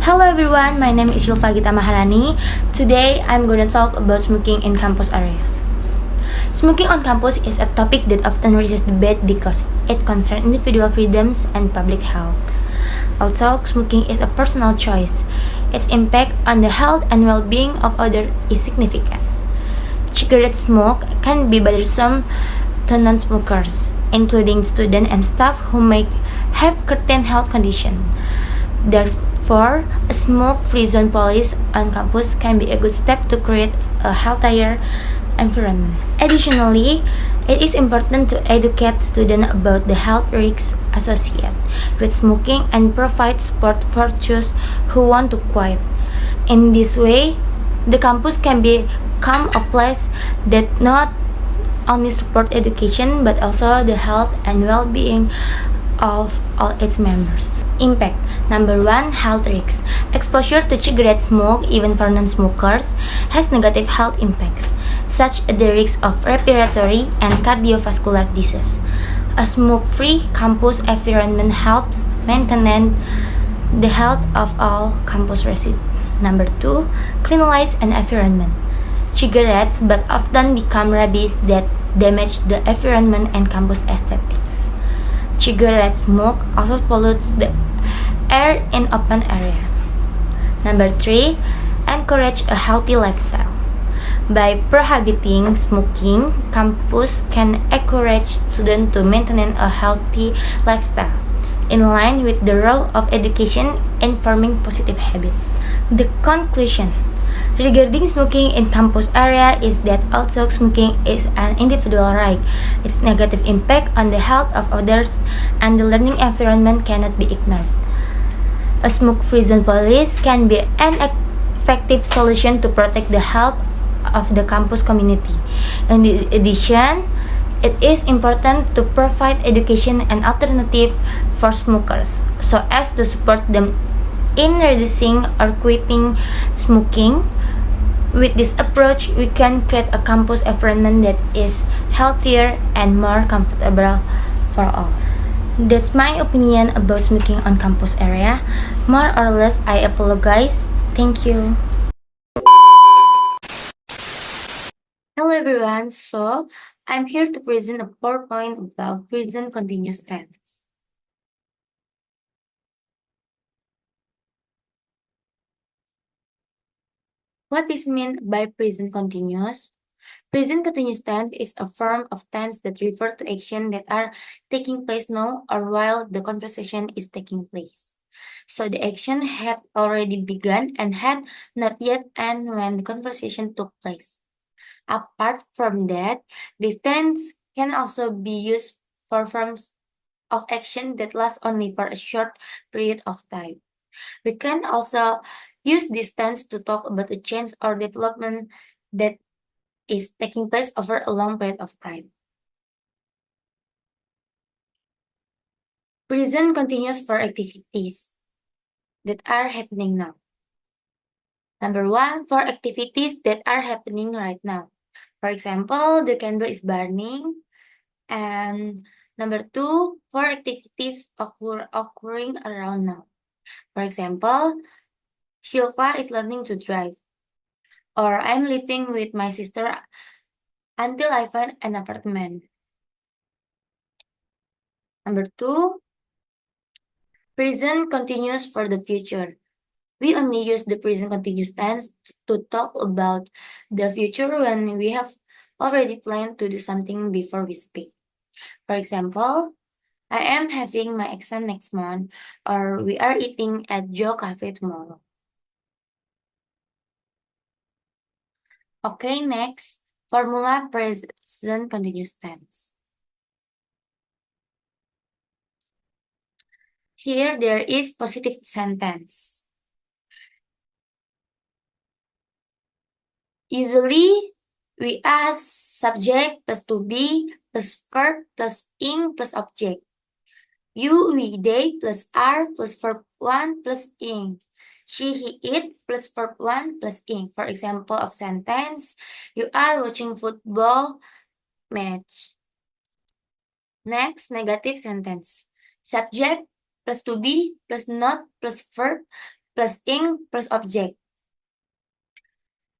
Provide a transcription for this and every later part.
Hello everyone, my name is Yulfa Gita Maharani. Today I'm going to talk about smoking in campus area. Smoking on campus is a topic that often raises debate because it concerns individual freedoms and public health. Although smoking is a personal choice, its impact on the health and well-being of others is significant. Cigarette smoke can be bothersome to non-smokers, including students and staff who may have certain health conditions. Therefore, a smoke-free zone policy on campus can be a good step to create a healthier environment. Additionally, it is important to educate students about the health risks associated with smoking and provide support for those who want to quit. In this way, the campus can become a place that not only support education but also the health and well-being of all its members. Impact. Number 1. Health risks. Exposure to cigarette smoke, even for non-smokers, has negative health impacts, such as the risk of respiratory and cardiovascular disease. A smoke-free campus environment helps maintain the health of all campus residents. Number 2. Cleanliness and environment. Cigarettes but often become rubbish that damage the environment and campus aesthetics. Cigarette smoke also pollutes the air in open area. Number 3. Encourage a healthy lifestyle. By prohibiting smoking, campus can encourage students to maintain a healthy lifestyle, in line with the role of education in forming positive habits. The conclusion regarding smoking in campus area is that although smoking is an individual right, its negative impact on the health of others and the learning environment cannot be ignored. A smoke-free zone policy can be an effective solution to protect the health of the campus community. In addition, it is important to provide education and alternative for smokers so as to support them in reducing or quitting smoking. With this approach, we can create a campus environment that is healthier and more comfortable for all. That's my opinion about smoking on campus area. More or less, I apologize. Thank you. Hello everyone. So, I'm here to present a PowerPoint about present continuous tense. What is meant by present continuous? Present continuous tense is a form of tense that refers to actions that are taking place now or while the conversation is taking place. So the action had already begun and had not yet ended when the conversation took place. Apart from that, the tense can also be used for forms of action that last only for a short period of time. We can also use this tense to talk about a change or development that is taking place over a long period of time. Present continuous for activities that are happening now. Number 1, for activities that are happening right now. For example, the candle is burning. And number 2, for activities occurring around now. For example, Shilpa is learning to drive. Or I'm living with my sister until I find an apartment. Number 2, present continuous for the future. We only use the present continuous tense to talk about the future when we have already planned to do something before we speak. For example, I am having my exam next month, or we are eating at Joe Cafe tomorrow. Okay, next, formula present continuous tense. Here there is positive sentence. Usually, we ask subject plus to be plus verb plus ing plus object. You, we, they plus are plus verb 1 plus ing. She, he, it plus verb 1 plus ing. For example of sentence, you are watching football match. Next, negative sentence. Subject plus to be plus not plus verb plus ing plus object.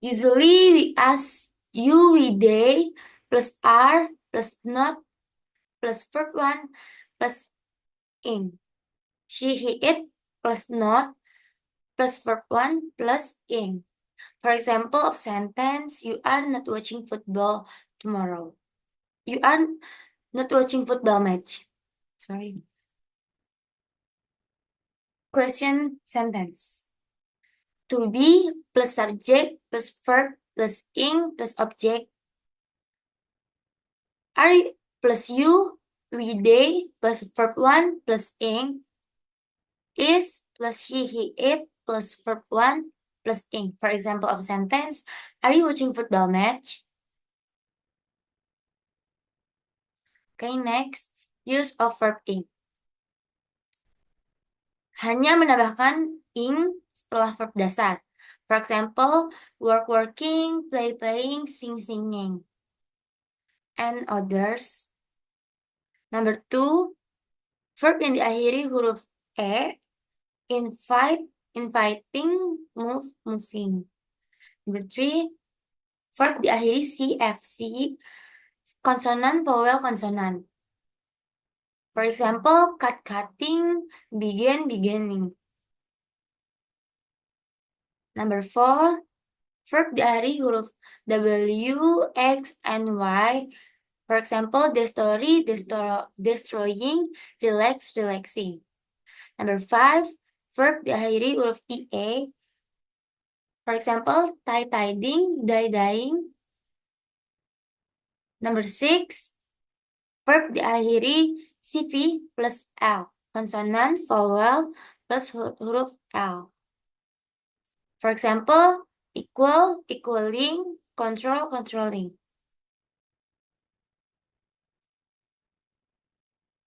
Usually we ask you, we, they plus are plus not plus verb 1 plus ing. She, he, it plus not plus verb 1 plus ing. For example of sentence, you are not watching football tomorrow. You are not watching football match. Sorry. Question sentence. To be plus subject plus verb plus ing plus object. Are plus you, we, they plus verb 1 plus ing. Is plus she, he, it plus verb 1 plus ing. For example of sentence, are you watching football match? Okay, next, use of verb ing. Hanya menambahkan ing setelah verb dasar. For example, work working, play playing, sing singing, and others. Number 2, verb yang diakhiri huruf e, invite, inviting, move, moving. Number 3, verb diakhiri cfc, konsonan, vowel, konsonan. For example, cut, cutting, begin, beginning. Number 4, verb diakhiri huruf W, X, and Y. For example, destroy, destroying, relax, relaxing. Number 5, verb diakhiri huruf IE. For example, tie, tiding, die, dying. Number 6, verb diakhiri CV plus L. Konsonan, vowel, plus huruf L. For example, equal, equaling, control, controlling.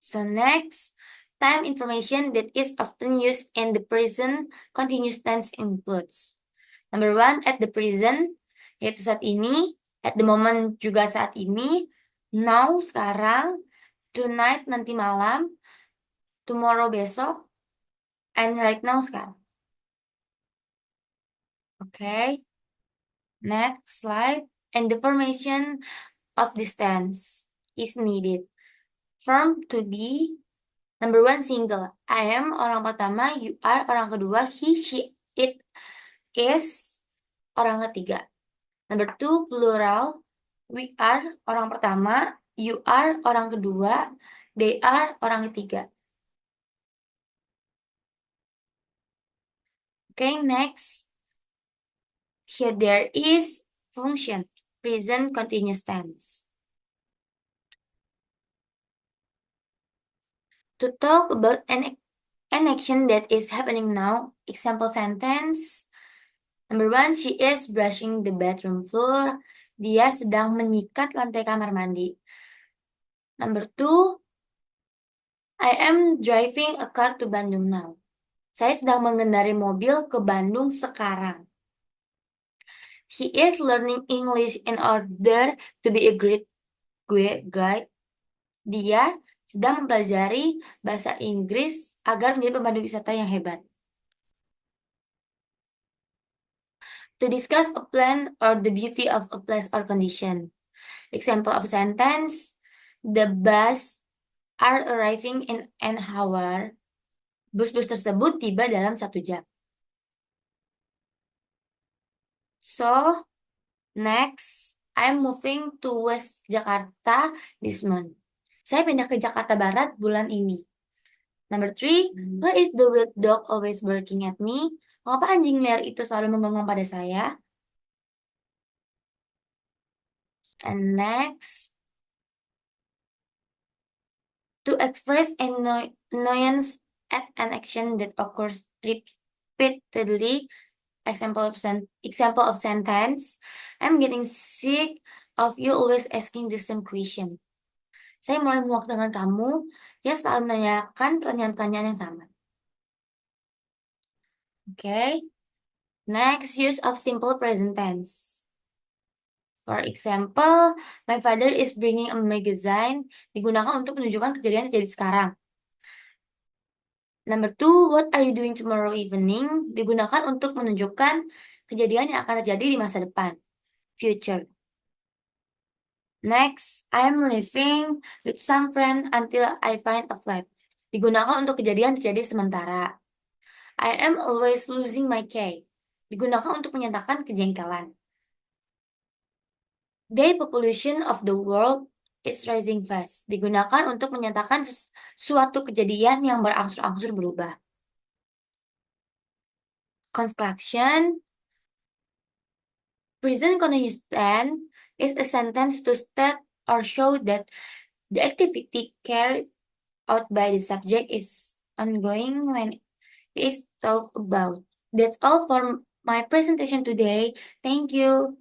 So next, time information that is often used in the present continuous tense includes. Number 1, at the present, yaitu saat ini, at the moment juga saat ini, now, sekarang, tonight, nanti malam, tomorrow, besok, and right now, sekarang. Okay, next slide. And the formation of this tense is needed. Verb to be. Number 1, single. I am orang pertama, you are orang kedua, he, she, it is orang ketiga. Number 2, plural. We are orang pertama, you are orang kedua, they are orang ketiga. Okay, next. Here there is function, present continuous tense. To talk about an action that is happening now, example sentence. Number 1, she is brushing the bathroom floor. Dia sedang menyikat lantai kamar mandi. Number 2, I am driving a car to Bandung now. Saya sedang mengendarai mobil ke Bandung sekarang. He is learning English in order to be a great guide. Dia sedang mempelajari bahasa Inggris agar menjadi pemandu wisata yang hebat. To discuss a plan or the beauty of a place or condition. Example of sentence, the bus are arriving in an hour. Bus-bus tersebut tiba dalam 1 jam. So, next, I'm moving to West Jakarta this month. Saya pindah ke Jakarta Barat bulan ini. Number 3, why is the wild dog always barking at me? Mengapa anjing liar itu selalu menggonggong pada saya? And next, to express annoyance at an action that occurs repeatedly. Example of sentence, I'm getting sick of you always asking the same question. Saya mulai muak dengan kamu yang selalu menanyakan pertanyaan-pertanyaan yang sama. Okay. Next, use of simple present tense. For example, my father is bringing a magazine. Digunakan untuk menunjukkan kejadian yang terjadi sekarang. Number two, what are you doing tomorrow evening? Digunakan untuk menunjukkan kejadian yang akan terjadi di masa depan. Future. Next, I'm living with some friend until I find a flat. Digunakan untuk kejadian terjadi sementara. I am always losing my key. Digunakan untuk menyatakan kejengkelan. The population of the world is rising fast. Digunakan untuk menyatakan suatu kejadian yang berangsur-angsur berubah. Construction. Present continuous tense is a sentence to state or show that the activity carried out by the subject is ongoing when it is talked about. That's all for my presentation today. Thank you.